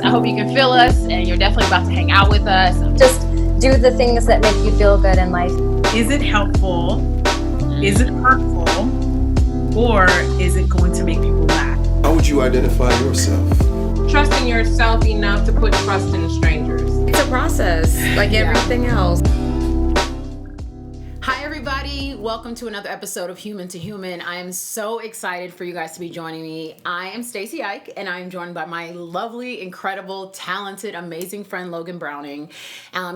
I hope you can feel us, and you're definitely about to hang out with us. Just do the things that make you feel good in life. Is it helpful? Is it hurtful? Or is it going to make people laugh? How would you identify yourself? Trusting yourself enough to put trust in strangers. It's a process, like everything else. Hi, everybody. Welcome to another episode of Human to Human. I am so excited for you guys to be joining me. I am Stacy Ike, and I am joined by my lovely, incredible, talented, amazing friend, Logan Browning.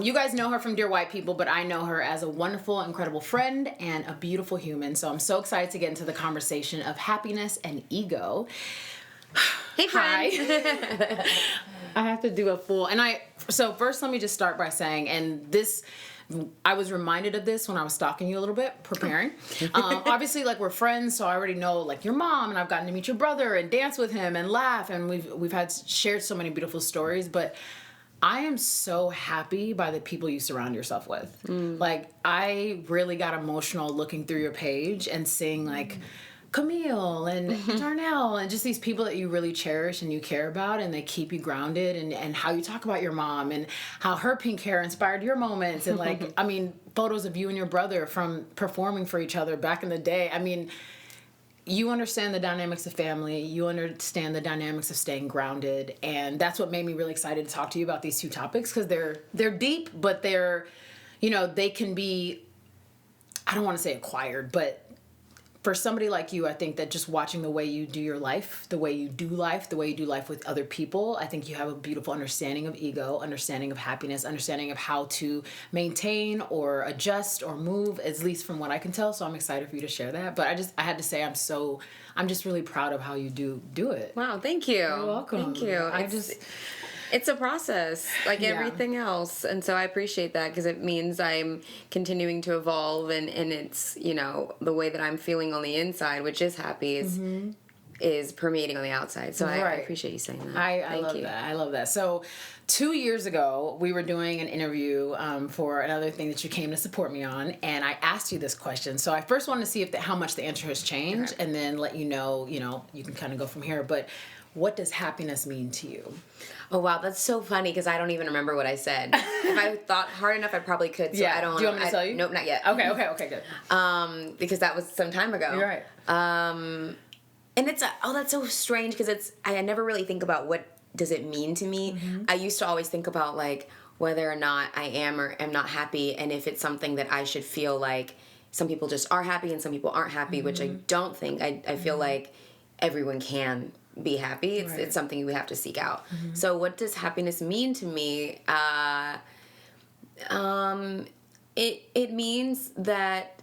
You guys know her from Dear White People, but I know her as a wonderful, incredible friend and a beautiful human. So I'm so excited to get into the conversation of happiness and ego. Hey, friend. Hi. I have to do a full, so first let me just start by saying, I was reminded of this when I was stalking you a little bit, preparing. Obviously, like, we're friends, so I already know, like, your mom, and I've gotten to meet your brother and dance with him and laugh, and we've shared so many beautiful stories, but I am so happy by the people you surround yourself with. Like, I really got emotional looking through your page and seeing, like, Camille and Darnell and just these people that you really cherish and you care about, and they keep you grounded, and how you talk about your mom and how her pink hair inspired your moments, and like, I mean, photos of you and your brother from performing for each other back in the day. I mean, you understand the dynamics of family, you understand the dynamics of staying grounded, and that's what made me really excited to talk to you about these two topics, because they're deep, but they're, they can be, I don't want to say acquired, but for somebody like you, I think that just watching the way you do your life, the way you do life with other people, I think you have a beautiful understanding of ego, understanding of happiness, understanding of how to maintain or adjust or move, at least from what I can tell. So I'm excited for you to share that. But I had to say, I'm just really proud of how you do it. Wow, thank you. You're welcome. Thank you. It's a process, like everything else. And so I appreciate that, because it means I'm continuing to evolve, and it's, the way that I'm feeling on the inside, which is happy, is permeating on the outside. So I appreciate you saying that. I love that. So 2 years ago, we were doing an interview for another thing that you came to support me on, and I asked you this question. So I first wanted to see how much the answer has changed, and then let you know, you can kind of go from here. But what does happiness mean to you? Oh, wow, that's so funny, because I don't even remember what I said. If I thought hard enough, I probably could. So I don't. Do you want me to tell you? Nope, not yet. Okay, good. Because that was some time ago. You're right. And it's that's so strange, because I never really think about what does it mean to me. I used to always think about, like, whether or not I am or am not happy, and if it's something that I should feel like some people just are happy and some people aren't happy, which I don't think. I feel like everyone can be happy. It's something we have to seek out. So what does happiness mean to me? It means that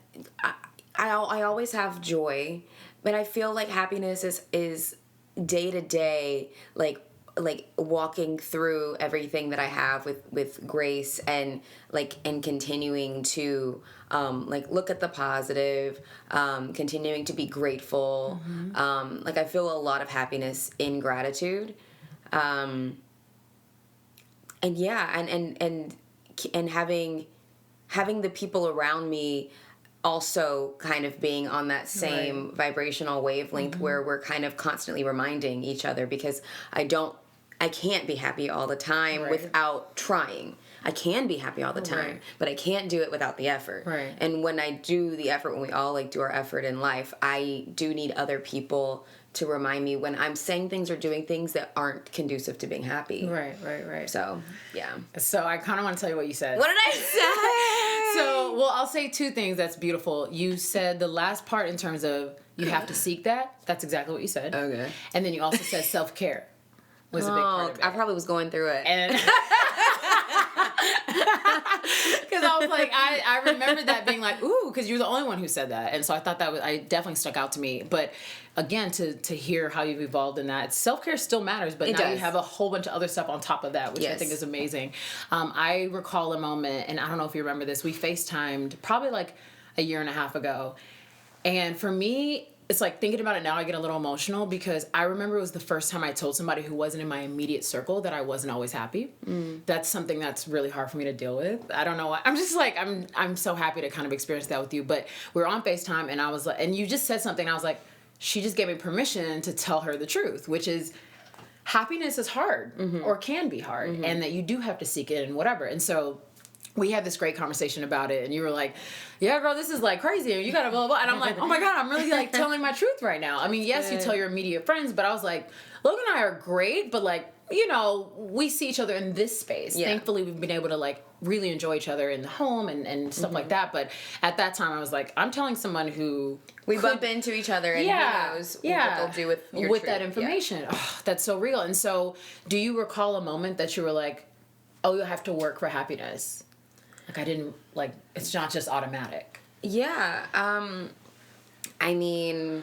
I always have joy, but I feel like happiness is day to day, like walking through everything that I have with grace, and continuing to look at the positive, continuing to be grateful. I feel a lot of happiness in gratitude. And having the people around me also kind of being on that same vibrational wavelength, where we're kind of constantly reminding each other, because I can't be happy all the time without trying. I can be happy all the time, but I can't do it without the effort. Right. And when I do the effort, when we all do our effort in life, I do need other people to remind me when I'm saying things or doing things that aren't conducive to being happy. Right. So, yeah. So I kind of want to tell you what you said. What did I say? I'll say two things that's beautiful. You said the last part in terms of you have to seek that. That's exactly what you said. Okay. And then you also said self-care was a big part of it. I probably was going through it. And because I was like, I remember that being like, ooh, because you're the only one who said that. And so I thought I definitely stuck out to me. But again, to hear how you've evolved in that, self-care still matters, but now you have a whole bunch of other stuff on top of that, which I think is amazing. I recall a moment, and I don't know if you remember this, we FaceTimed probably like a year and a half ago. And for me, it's like, thinking about it now, I get a little emotional, because I remember it was the first time I told somebody who wasn't in my immediate circle that I wasn't always happy. That's something that's really hard for me to deal with. I don't know why. I'm just like, I'm so happy to kind of experience that with you. But we were on FaceTime, and I was like, and you just said something, and I was like, she just gave me permission to tell her the truth, which is happiness is hard or can be hard, and that you do have to seek it and whatever. And so we had this great conversation about it, and you were like, yeah, girl, this is like crazy, and you gotta blah, blah, blah. And I'm like, oh my God, I'm really like telling my truth right now. I mean, yes, you tell your immediate friends, but I was like, Logan and I are great, but like, you know, we see each other in this space. Yeah. Thankfully, we've been able to like really enjoy each other in the home and stuff like that. But at that time, I was like, I'm telling someone who we bump into each other, and who knows what they'll do with your truth. That information. Yeah. Oh, that's so real. And so, do you recall a moment that you were like, oh, you have to work for happiness? Like, I didn't, like, it's not just automatic. Yeah. I mean,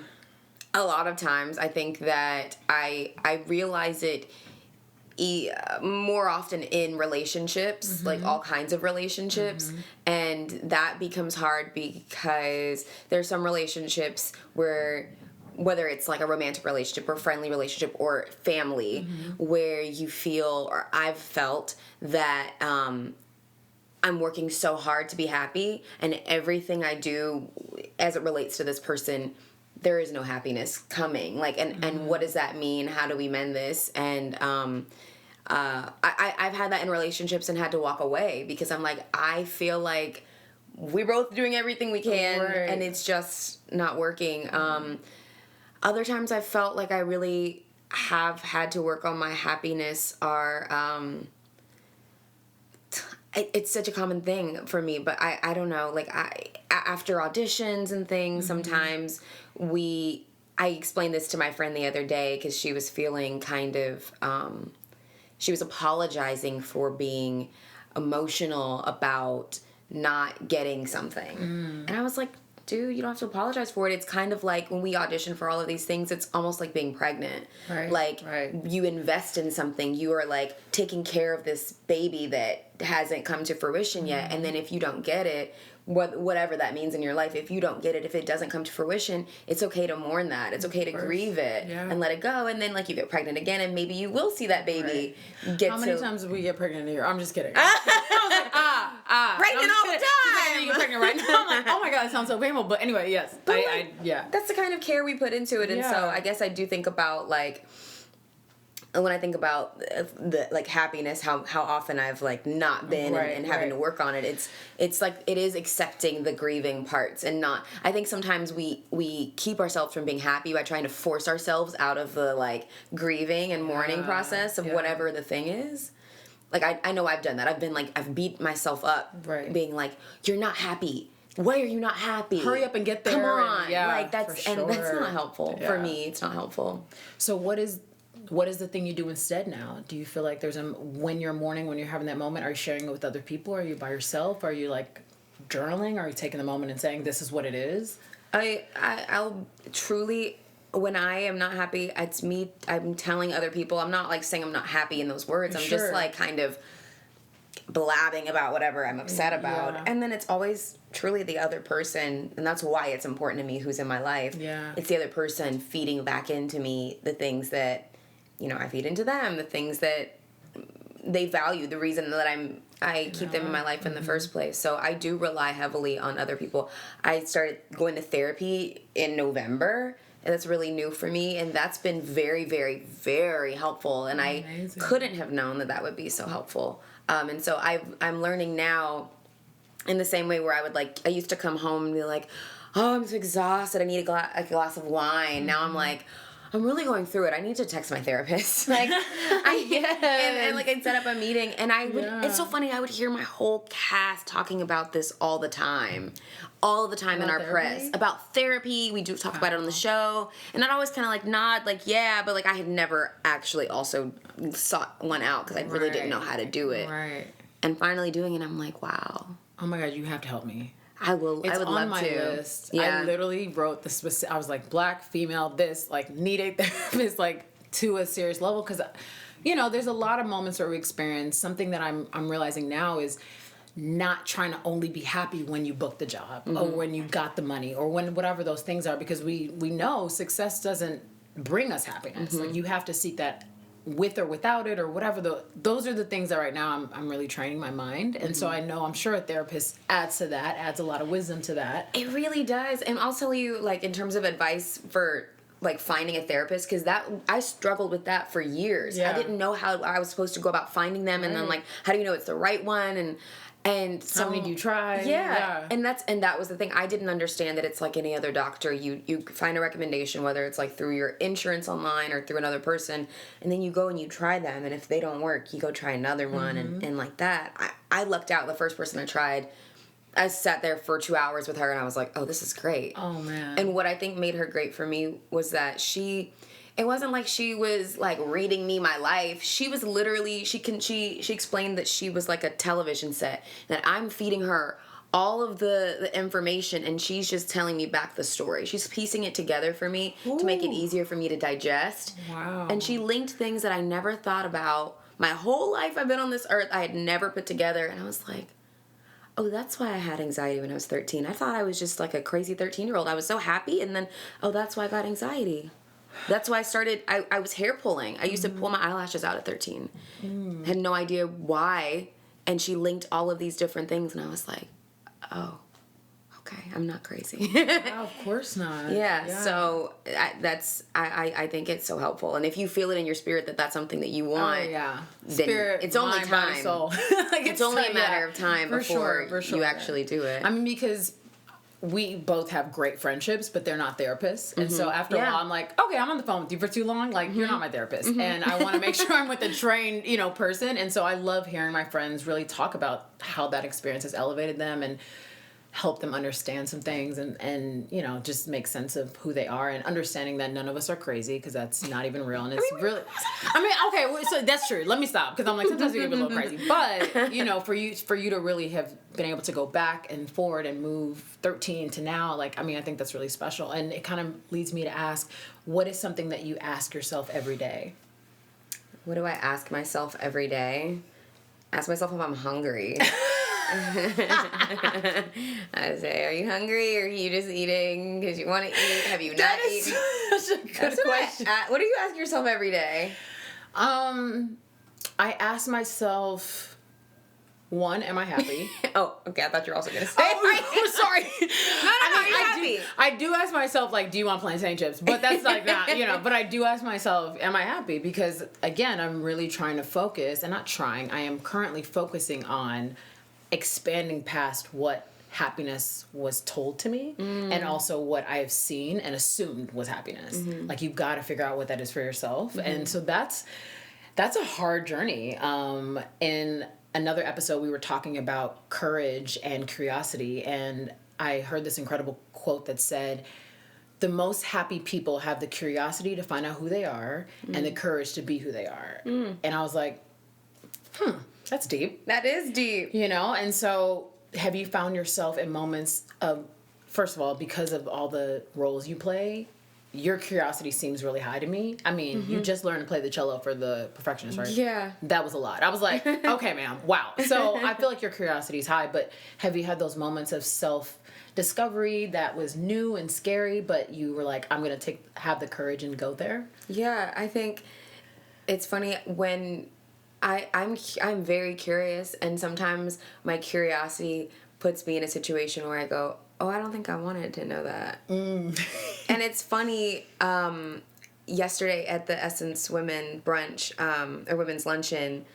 a lot of times I think that I realize it more often in relationships, like all kinds of relationships. And that becomes hard because there's some relationships where, whether it's like a romantic relationship or friendly relationship or family, where you feel, or I've felt that, I'm working so hard to be happy, and everything I do as it relates to this person, there is no happiness coming. Like, and what does that mean? How do we mend this? And I've had that in relationships and had to walk away because I'm like, I feel like we're both doing everything we can, and it's just not working. Other times I felt like I really have had to work on my happiness are... It's such a common thing for me, but I don't know, like after auditions and things, sometimes I explained this to my friend the other day because she was feeling kind of, she was apologizing for being emotional about not getting something. And I was like, dude, you don't have to apologize for it. It's kind of like when we audition for all of these things, it's almost like being pregnant. Right. Like, you invest in something, you are like taking care of this baby that hasn't come to fruition yet. And then if you don't get it, whatever that means in your life, if you don't get it, if it doesn't come to fruition, it's okay to mourn that. It's okay to grieve it and let it go. And then like you get pregnant again, and maybe you will see that baby get. How many times do we get pregnant a year? I'm just kidding. Pregnant all the time. You get pregnant right now. I'm like, oh my God, it sounds so painful. But anyway, yes, that's the kind of care we put into it. And so I guess I do think about like, when I think about the like happiness, how often I've like not been and having to work on it. It's like it is accepting the grieving parts and not. I think sometimes we keep ourselves from being happy by trying to force ourselves out of the like grieving and mourning process of whatever the thing is. Like I know I've done that. I've been like I've beat myself up being like, you're not happy. Why are you not happy? Hurry up and get there. Come on. And, like that's and that's not helpful for me. It's not helpful. So what is the thing you do instead now? Do you feel like there's when you're mourning, when you're having that moment, are you sharing it with other people? Are you by yourself? Are you like journaling? Are you taking the moment and saying this is what it is? I'll truly, when I am not happy, it's me. I'm telling other people. I'm not like saying I'm not happy in those words. I'm just like kind of blabbing about whatever I'm upset about. And then it's always truly the other person, and that's why it's important to me who's in my life. It's the other person feeding back into me the things that, you know, I feed into them, the things that they value, the reason that I keep them in my life in the first place. So I do rely heavily on other people. I started going to therapy in November, and that's really new for me, and that's been very, very, very helpful, and I couldn't have known that would be so helpful. And so I'm learning now in the same way where I used to come home and be like, oh, I'm so exhausted, I need a glass of wine. Now I'm like, I'm really going through it. I need to text my therapist. Like, and like I'd set up a meeting, and I would. It's so funny. I would hear my whole cast talking about this all the time in our press about therapy. We do talk about it on the show, and I'd always kind of like nod, like but like I had never actually also sought one out because I really didn't know how to do it. And finally doing it, I'm like, wow. Oh my God, you have to help me. I will. It's I would on love my to. list. I literally wrote the specific. I was like, black, female, this, like, need a therapist, like, to a serious level, because, you know, there's a lot of moments where we experience something that I'm realizing now is not trying to only be happy when you book the job or when you got the money or when whatever those things are, because we know success doesn't bring us happiness. Like, you have to seek that with or without it or whatever. Those are the things that right now I'm really training my mind. And so I know, I'm sure a therapist adds to that, adds a lot of wisdom to that. It really does. And I'll tell you, like, in terms of advice for like finding a therapist, because that I struggled with that for years. Yeah. I didn't know how I was supposed to go about finding them, and then like, how do you know it's the right one, and so How many do you try? Yeah. And that was the thing. I didn't understand that it's like any other doctor. You find a recommendation, whether it's like through your insurance online or through another person, and then you go and you try them, and if they don't work, you go try another one, and like that. I lucked out. The first person I tried, I sat there for 2 hours with her, and I was like, oh, this is great. Oh, man. And what I think made her great for me was that it wasn't like she was like reading me my life. She was literally, she explained that she was like a television set, that I'm feeding her all of the information, and she's just telling me back the story. She's piecing it together for me to make it easier for me to digest. Wow. And she linked things that I never thought about. My whole life I've been on this earth, I had never put together, and I was like, oh, that's why I had anxiety when I was 13. I thought I was just like a crazy 13-year-old. I was so happy, and then, oh, that's why I got anxiety. That's why I started, I was hair pulling. I used to pull my eyelashes out at 13. Had no idea why, and she linked all of these different things, and I was like, oh, okay, I'm not crazy. Wow, of course not. Yeah. So I think it's so helpful, and if you feel it in your spirit that that's something that you want, yeah. then Spirit, it's only mind, body, time. soul. Like, It's only a matter of time before you actually do it. I mean, because we both have great friendships, but they're not therapists. And so after a while, I'm like, okay, I'm on the phone with you for too long. Like, you're not my therapist. And I want to make sure I'm with a trained, person. And so I love hearing my friends really talk about how that experience has elevated them and help them understand some things and just make sense of who they are, and understanding that none of us are crazy, because that's not even real. And it's really, okay, so that's true. Let me stop, because I'm like, sometimes we get a little crazy. But, for you to really have been able to go back and forward and move 13 to now, like, I think that's really special. And it kind of leads me to ask, what is something that you ask yourself every day? What do I ask myself every day? Ask myself if I'm hungry. I say, are you hungry, or are you just eating because you want to eat? Have you not eaten? Such a good question. What do you ask yourself every day? I ask myself, one, am I happy? Oh, okay. I thought you were also gonna say. Oh, sorry. No, are you happy? I do ask myself, like, do you want plantain chips? But that's like not, But I do ask myself, am I happy? Because again, I'm really trying to focus, and not trying. I am currently focusing on expanding past what happiness was told to me, and also what I have seen and assumed was happiness. Like, you've got to figure out what that is for yourself. And so that's a hard journey. In another episode, we were talking about courage and curiosity, and I heard this incredible quote that said, the most happy people have the curiosity to find out who they are and the courage to be who they are. And I was like, that's deep. That is deep. And so have you found yourself in moments of, first of all, because of all the roles you play, your curiosity seems really high to me. You just learned to play the cello for The Perfectionist, right? Yeah. That was a lot. I was like, okay, ma'am, wow. So I feel like your curiosity is high, but have you had those moments of self-discovery that was new and scary, but you were like, I'm going to have the courage and go there? Yeah, I think it's funny when I'm very curious, and sometimes my curiosity puts me in a situation where I go, oh, I don't think I wanted to know that. And it's funny, yesterday at the Essence Women brunch, or women's luncheon,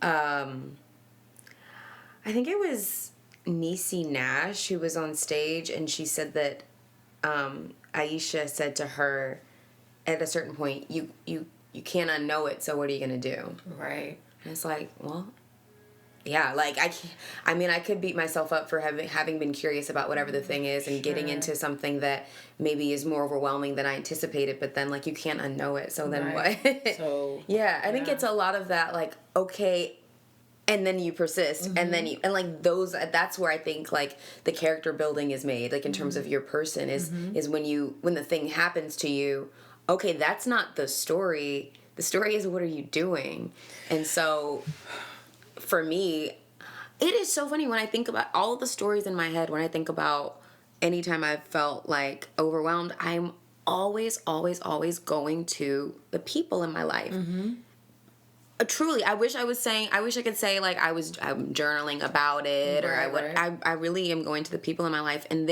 I think it was Niecy Nash who was on stage, and she said that Aisha said to her at a certain point, you can't unknow it, so what are you going to do? Right. And it's like, well, yeah, like I could beat myself up for having been curious about whatever the thing is and getting into something that maybe is more overwhelming than I anticipated, but then like you can't unknow it, so then what? So yeah, I think it's a lot of that, like, okay, and then you persist, and then and like that's where I think like the character building is made, like in terms of your person is when the thing happens to you, okay, that's not the story. The story is, what are you doing? And so for me, it is so funny when I think about all of the stories in my head, when I think about anytime I've felt like overwhelmed, I'm always, always, always going to the people in my life. Truly, I wish I could say like I'm journaling about it, or I really am going to the people in my life, and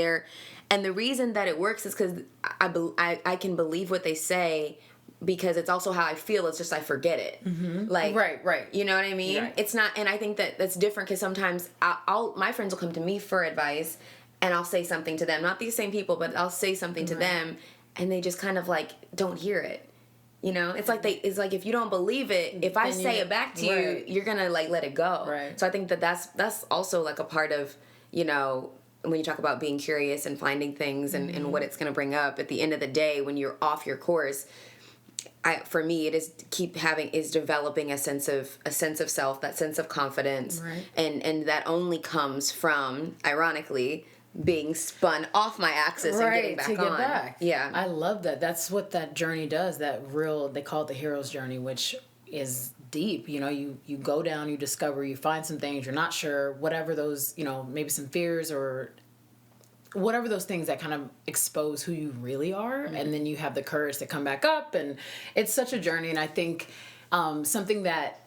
And the reason that it works is because I can believe what they say, because it's also how I feel. It's just I forget it. Like, Right. You know what I mean? Right. It's not, and I think that that's different because sometimes my friends will come to me for advice, and I'll say something to them. Not these same people, but I'll say something to them, and they just kind of like don't hear it. You know, it's like if you don't believe it, if I say it back to you, you're gonna like let it go. Right. So I think that that's also like a part of, you know, when you talk about being curious and finding things and what it's gonna bring up. At the end of the day, when you're off your course, for me, it is developing a sense of self, that sense of confidence, and that only comes from, ironically, being spun off my axis and getting back to get on. back. Yeah, I love that. That's what that journey does. They call it the hero's journey, which is deep. You know, you go down, you discover, you find some things you're not sure, whatever those, you know, maybe some fears or whatever those things that kind of expose who you really are, and then you have the courage to come back up, and it's such a journey. And I think something that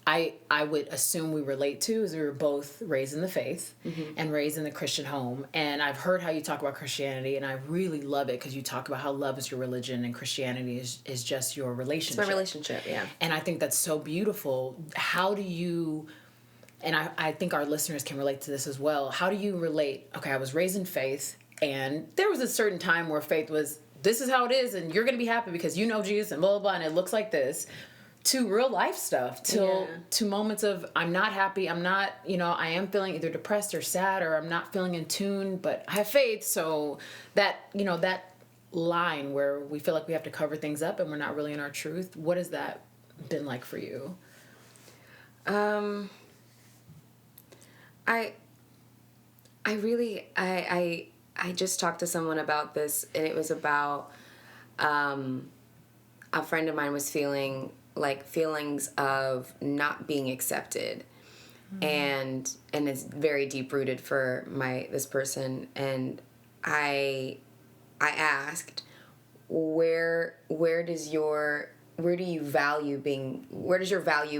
I would assume we relate to is we were both raised in the faith and raised in the Christian home. And I've heard how you talk about Christianity, and I really love it because you talk about how love is your religion and Christianity is just your relationship. it's my relationship. Yeah, And I think that's so beautiful. How do you, and I think our listeners can relate to this as well, how do you relate, okay, I was raised in faith, and there was a certain time where faith was, this is how it is, and you're going to be happy because you know Jesus, and blah, blah, blah, and it looks like this, to real life stuff, to moments of, I'm not happy, I'm not, you know, I am feeling either depressed or sad, or I'm not feeling in tune, but I have faith. So that, you know, that line where we feel like we have to cover things up and we're not really in our truth, what has that been like for you? I just talked to someone about this, and it was about a friend of mine was feeling like feelings of not being accepted, and it's very deep rooted for this person. And I asked, where does your value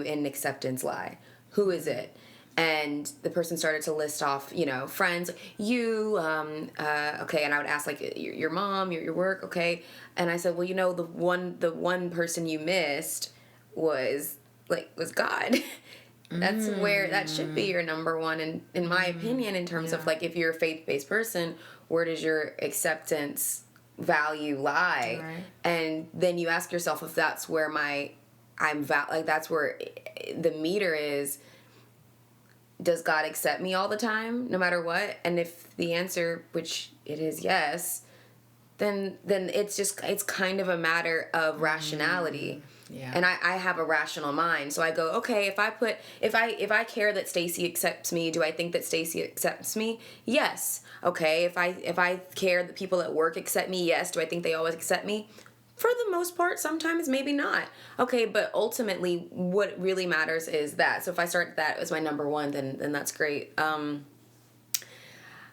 in acceptance lie? Who is it? And the person started to list off, you know, friends, okay, and I would ask, like, your mom, your work, okay, and I said, well, you know, the one person you missed was God. That's where that should be your number one, and in my opinion, in terms of like, if you're a faith-based person, where does your acceptance value lie? Right. And then you ask yourself if that's where that's where the meter is. Does God accept me all the time, no matter what? And if the answer, which it is yes, then it's kind of a matter of rationality. Yeah. And I have a rational mind, so I go, okay, if I care that Stacy accepts me, do I think that Stacy accepts me? Yes. Okay, if I care that people at work accept me, yes. Do I think they always accept me? For the most part, sometimes maybe not. Okay, but ultimately, what really matters is that. So if I start that as my number one, then that's great. I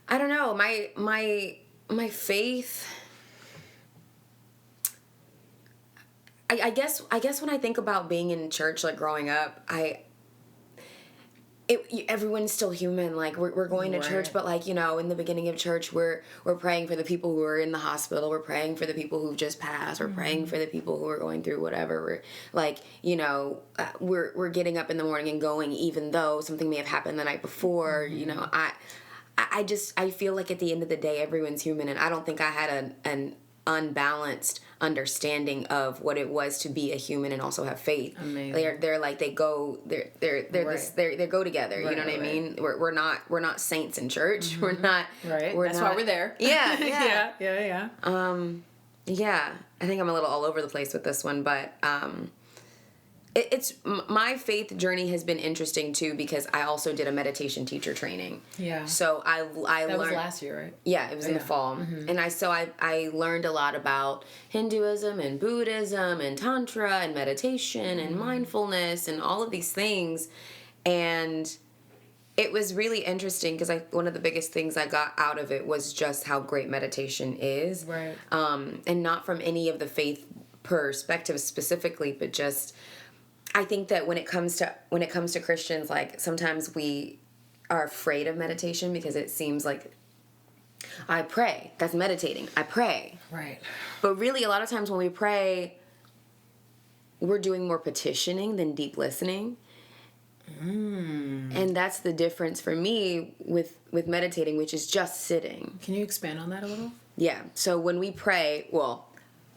don't know. My faith. I guess when I think about being in church, like growing up, everyone's still human. Like we're going to church, but like, you know, in the beginning of church, we're praying for the people who are in the hospital. We're praying for the people who've just passed. We're praying for the people who are going through whatever. We're like, you know, we're getting up in the morning and going, even though something may have happened the night before. You know, I feel like at the end of the day, everyone's human, and I don't think I had an unbalanced understanding of what it was to be a human and also have faith. Amazing. They're like they go they go together. You know what I mean? We're not saints in church. We're not. Right. We're That's not, why we're there. Yeah. Yeah. Yeah. I think I'm a little all over the place with this one, but it's my faith journey has been interesting too, because I also did a meditation teacher training. Yeah. So I learned. That was last year, right? Yeah, it was in the fall. And I learned a lot about Hinduism and Buddhism and Tantra and meditation and mindfulness and all of these things. And it was really interesting because one of the biggest things I got out of it was just how great meditation is. Right. And not from any of the faith perspectives specifically, but just I think that when it comes to Christians, like sometimes we are afraid of meditation because it seems like I pray. That's meditating. I pray. Right. But really, a lot of times when we pray, we're doing more petitioning than deep listening. And that's the difference for me with meditating, which is just sitting. Can you expand on that a little? Yeah. So when we pray, well,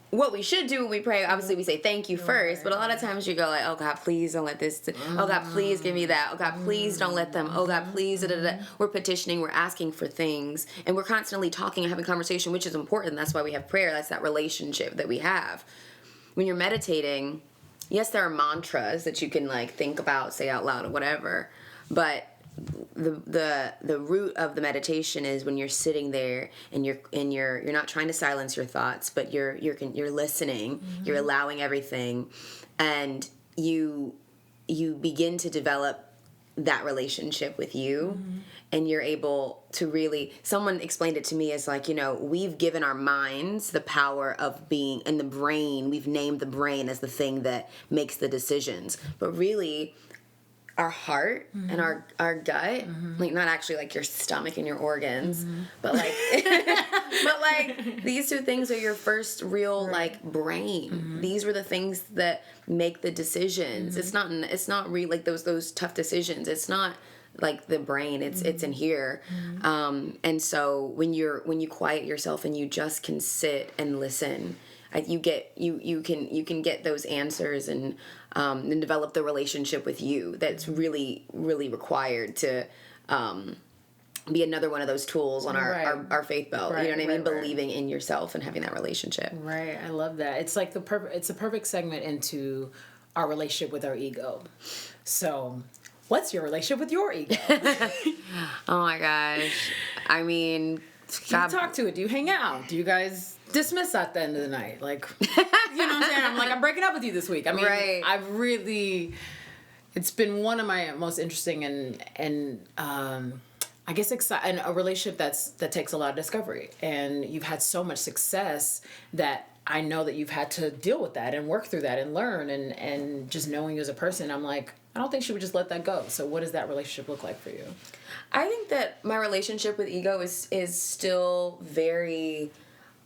what we should do when we pray, obviously we say thank you first, but a lot of times you go like, oh God, please don't let this, oh God, please give me that, oh God, please don't let them, oh God, please, da, da, da. We're petitioning, we're asking for things, and we're constantly talking and having conversation, which is important. That's why we have prayer. That's that relationship that we have. When you're meditating, yes, there are mantras that you can like think about, say out loud or whatever, but the root of the meditation is when you're sitting there and you're not trying to silence your thoughts, but you're listening, you're allowing everything, and you begin to develop that relationship with you, and you're able to really, someone explained it to me as like, we've given our minds the power of being in the brain. We've named the brain as the thing that makes the decisions, but really our heart and our gut, like not actually like your stomach and your organs, but like these two things are your first real like brain. These were the things that make the decisions. It's not really like those tough decisions. It's not like the brain. It's in here. And so when you quiet yourself and you just can sit and listen, you can get those answers and develop the relationship with you that's really, really required to be another one of those tools on our faith belt. You know what I mean? Believing in yourself and having that relationship. Right. I love that. It's like it's a perfect segment into our relationship with our ego. So what's your relationship with your ego? Oh my gosh. I mean, Do you talk to it? Do you hang out? Do you guys dismiss at the end of the night? Like, you know what I'm saying? I'm breaking up with you this week. I mean, I've really, it's been one of my most interesting and I guess and a relationship that takes a lot of discovery. And you've had so much success that I know that you've had to deal with that and work through that and learn and just knowing you as a person, I'm like, I don't think she would just let that go. So what does that relationship look like for you? I think that my relationship with ego is still very,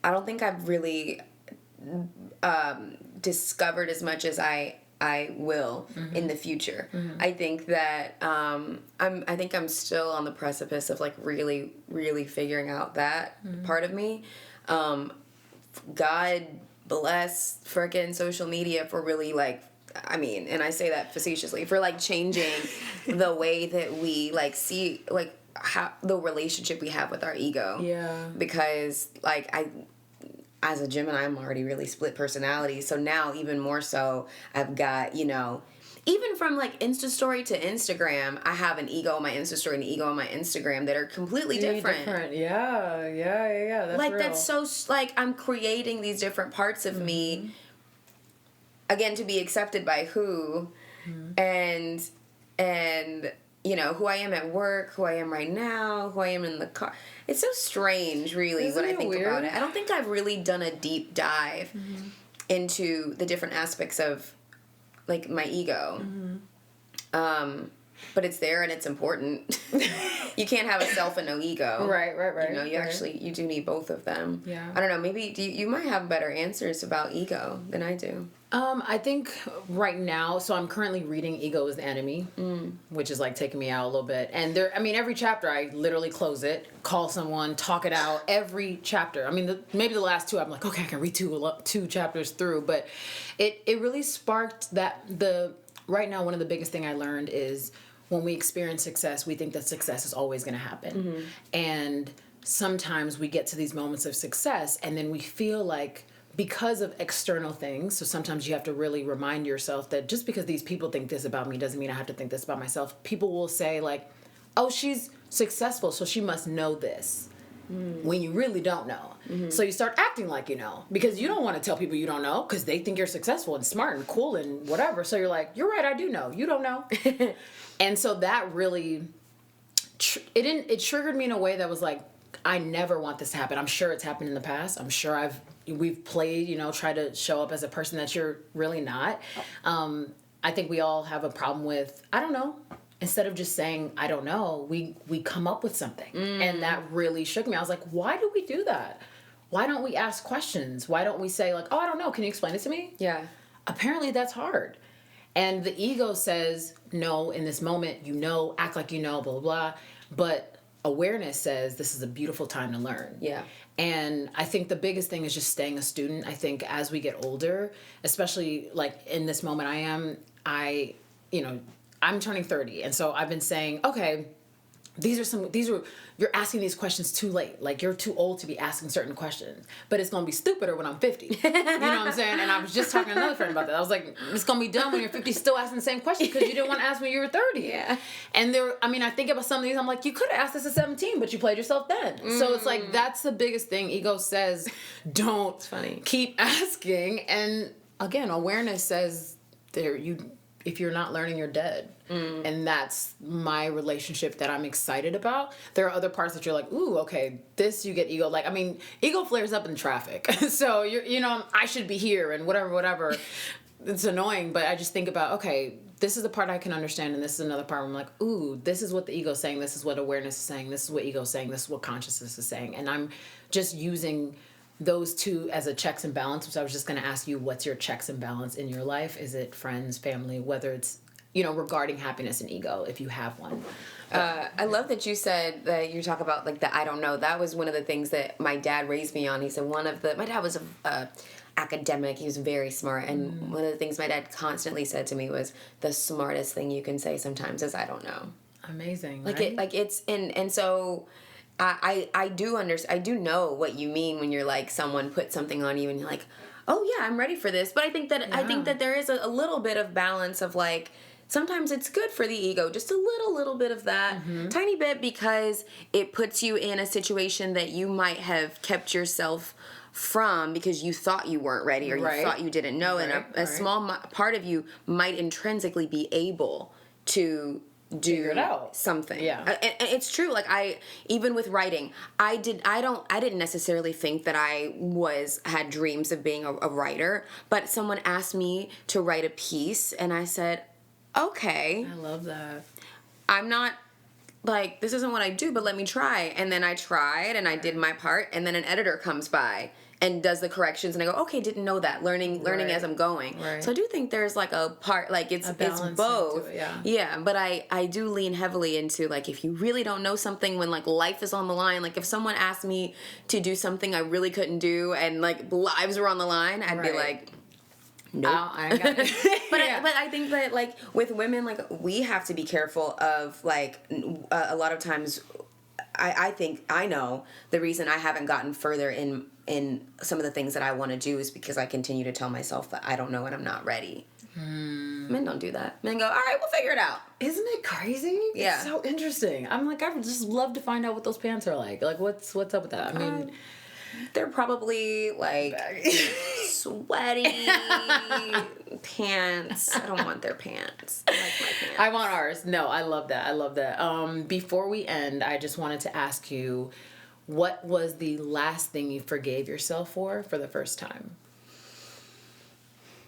I don't think I've really discovered as much as I will in the future. I think that I think I'm still on the precipice of like really, really figuring out that part of me. God bless frickin' social media for really like, I mean, and I say that facetiously, for like changing the way that we like see like how the relationship we have with our ego. Yeah. Because like as a Gemini, I'm already really split personality. So now even more so, I've got, even from like Insta story to Instagram, I have an ego on my Insta story and an ego on my Instagram that are completely different. Yeah. That's like real. That's so like I'm creating these different parts of me. Again, to be accepted by who, and who I am at work, who I am right now, who I am in the car. It's so strange, really, when I think about it. I don't think I've really done a deep dive into the different aspects of, like, my ego. But it's there and it's important. You can't have a self and no ego. Right. You do need both of them. Yeah. I don't know, maybe you might have better answers about ego than I do. I think right now, so I'm currently reading Ego is the Enemy, which is like taking me out a little bit. And every chapter I literally close it, call someone, talk it out, every chapter. I mean, maybe the last two I'm like, okay, I can read two chapters through, but it really sparked that right now one of the biggest thing I learned is when we experience success, we think that success is always going to happen. And sometimes we get to these moments of success and then we feel like, because of external things, so sometimes you have to really remind yourself that just because these people think this about me doesn't mean I have to think this about myself. People will say like, oh, she's successful, so she must know this, when you really don't know. So you start acting like you know, because you don't want to tell people you don't know, because they think you're successful and smart and cool and whatever. So you're like, you're right, I do know. You don't know. And so that really, it triggered me in a way that was like, I never want this to happen. I'm sure it's happened in the past. I'm sure we've played, try to show up as a person that you're really not. I think we all have a problem with, I don't know, instead of just saying, I don't know, we come up with something. And that really shook me. I was like, why do we do that? Why don't we ask questions? Why don't we say like, oh, I don't know. Can you explain it to me? Yeah. Apparently that's hard. And the ego says, no, in this moment, you know, act like you know, blah, blah, blah. But awareness says this is a beautiful time to learn. Yeah. And I think the biggest thing is just staying a student. I think as we get older, especially like in this moment I'm turning 30. And so I've been saying, okay, you're asking these questions too late. Like, you're too old to be asking certain questions. But it's going to be stupider when I'm 50. You know what I'm saying? And I was just talking to another friend about that. I was like, it's going to be dumb when you're 50 still asking the same question because you didn't want to ask when you were 30. Yeah. And I think about some of these, I'm like, you could have asked this at 17, but you played yourself then. So it's like, that's the biggest thing. Ego says, don't keep asking. And again, awareness says, if you're not learning, you're dead. And that's my relationship that I'm excited about. There are other parts that you're like, ooh, okay, this you get ego. Like, I mean, ego flares up in traffic. So, I should be here and whatever. It's annoying, but I just think about, okay, this is the part I can understand, and this is another part where I'm like, ooh, this is what the ego's saying, this is what awareness is saying, this is what ego's saying, this is what consciousness is saying. And I'm just using those two as a checks and balance, which I was just going to ask you, what's your checks and balance in your life? Is it friends, family, whether it's, regarding happiness and ego, if you have one? I love that you said that you talk about like the I don't know. That was one of the things that my dad raised me on. He said my dad was a academic. He was very smart. And one of the things my dad constantly said to me was the smartest thing you can say sometimes is I don't know. Amazing. Like right? it's and so I do understand. I do know what you mean when you're like someone put something on you and you're like, oh yeah, I'm ready for this. But I think that there is a little bit of balance of like, sometimes it's good for the ego, just a little bit of that, tiny bit, because it puts you in a situation that you might have kept yourself from because you thought you weren't ready or you thought you didn't know. And a small part of you might intrinsically be able to do it out. Something. Yeah. And it's true. Like even with writing, I didn't necessarily think that I had dreams of being a writer, but someone asked me to write a piece and I said, okay. I love that. I'm not like, this isn't what I do, but let me try. And then I tried and I did my part, and then an editor comes by and does the corrections and I go, okay, didn't know that. Learning as I'm going. Right. So I do think there's like a part, like it's both. It, yeah, but I do lean heavily into like, if you really don't know something when like life is on the line, like if someone asked me to do something I really couldn't do and like lives were on the line, I'd be like, nope. I got it. But I think that like with women, like we have to be careful of like a lot of times. I think I know the reason I haven't gotten further in some of the things that I want to do is because I continue to tell myself that I don't know and I'm not ready. Men don't do that. Men go, all right, we'll figure it out. Isn't it crazy? Yeah. It's so interesting. I'm like, I would just love to find out what those pants are like. Like, what's up with that? I mean, they're probably like sweaty pants. I don't want their pants. I like my pants. I want ours. No, I love that. Before we end, I just wanted to ask you, what was the last thing you forgave yourself for the first time?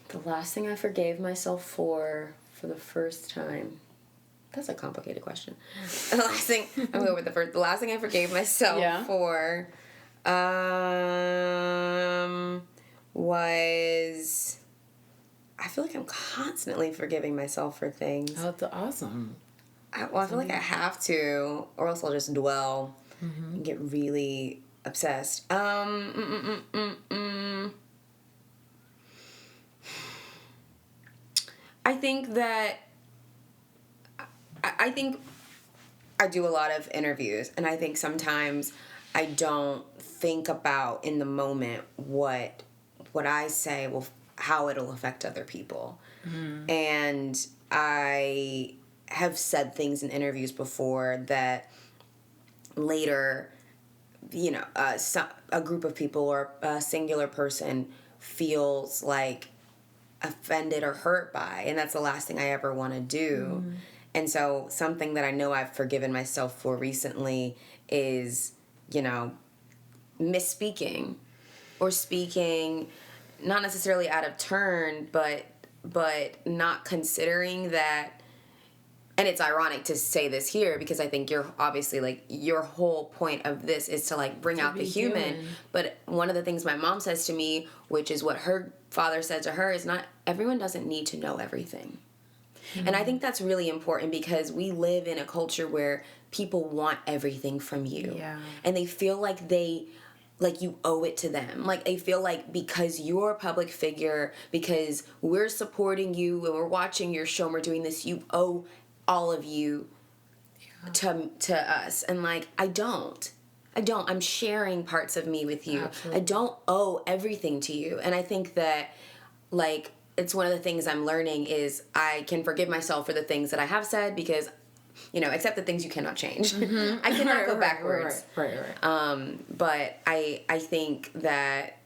The last thing I forgave myself for the first time. That's a complicated question. The last thing the last thing I forgave myself for was, I feel like I'm constantly forgiving myself for things. Oh, that's awesome. I feel like I have to, or else I'll just dwell and get really obsessed. I think that I think I do a lot of interviews, and I think sometimes I don't think about in the moment what I say how it'll affect other people. And I have said things in interviews before that later, a group of people or a singular person feels like offended or hurt by, and that's the last thing I ever want to do. And so something that I know I've forgiven myself for recently is, misspeaking or speaking not necessarily out of turn, but not considering that and it's ironic to say this here because I think you're obviously like your whole point of this is to like bring out the human. But one of the things my mom says to me, which is what her father said to her, is not everyone doesn't need to know everything. And I think that's really important because we live in a culture where people want everything from you. Yeah. And they feel like you owe it to them. Like they feel like because you're a public figure, because we're supporting you and we're watching your show and we're doing this, you owe all of you to us. And like I don't. I'm sharing parts of me with you. Absolutely. I don't owe everything to you. And I think that like it's one of the things I'm learning is I can forgive myself for the things that I have said because, you know, except the things you cannot change. I cannot go backwards. Right. But I think that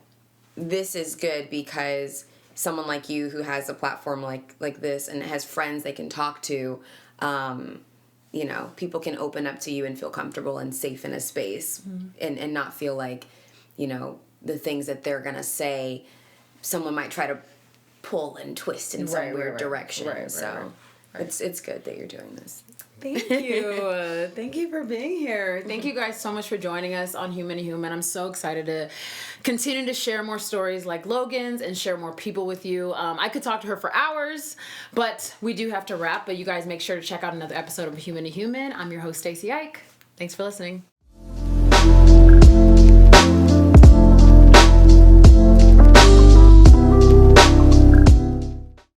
this is good because someone like you who has a platform like this and has friends they can talk to, you know, people can open up to you and feel comfortable and safe in a space and not feel like, you know, the things that they're going to say, someone might try to pull and twist in some weird direction. So it's good that you're doing this. Thank you. Thank you for being here. Thank you guys so much for joining us on Human to Human. I'm so excited to continue to share more stories like Logan's and share more people with you. I could talk to her for hours, but we do have to wrap. But you guys make sure to check out another episode of Human to Human. I'm your host, Stacy Ike. Thanks for listening.